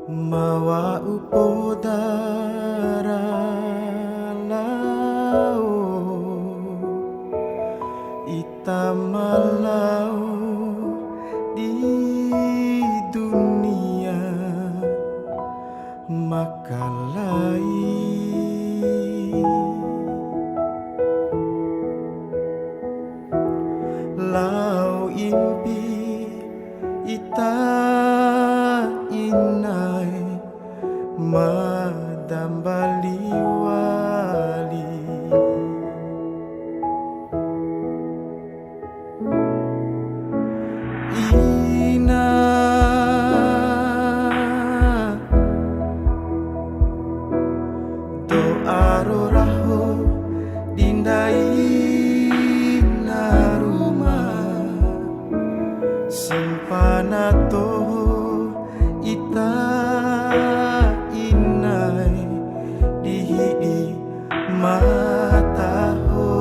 Mawa upo daralao itamalau di dunia makalai lau impi ita inai madambali wali ina doa roraho dindai na rumah simpanato ita inai dihidi mataho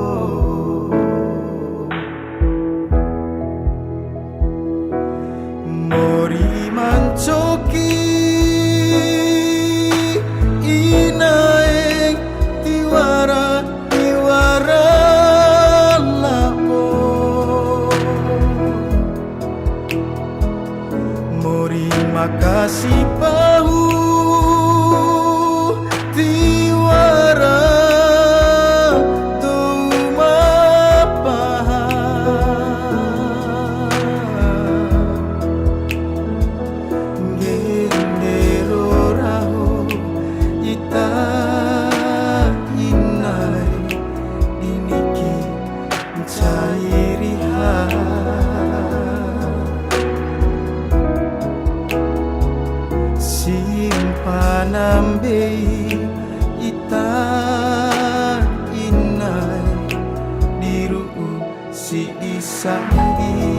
mori mancoki inai tiwara lapo mori makasih bahu tiwara tu mapaha gendero raho ita inai diniki cairiha simpanan bei ita inai diru si isangia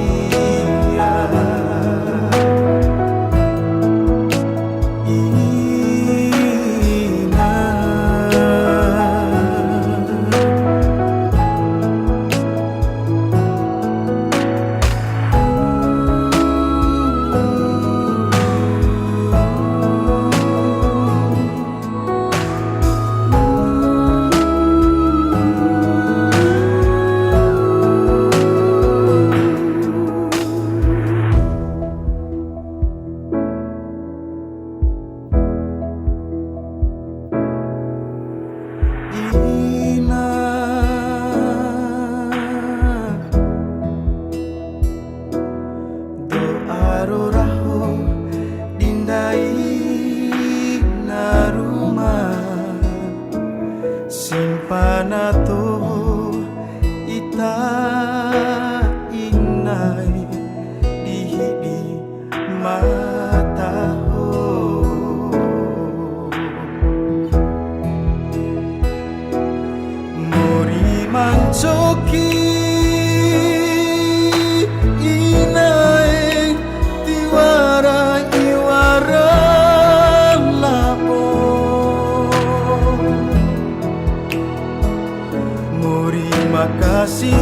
simpanato ita inai dihidi mataho mori mancoki inai tiwara lapo mori makasih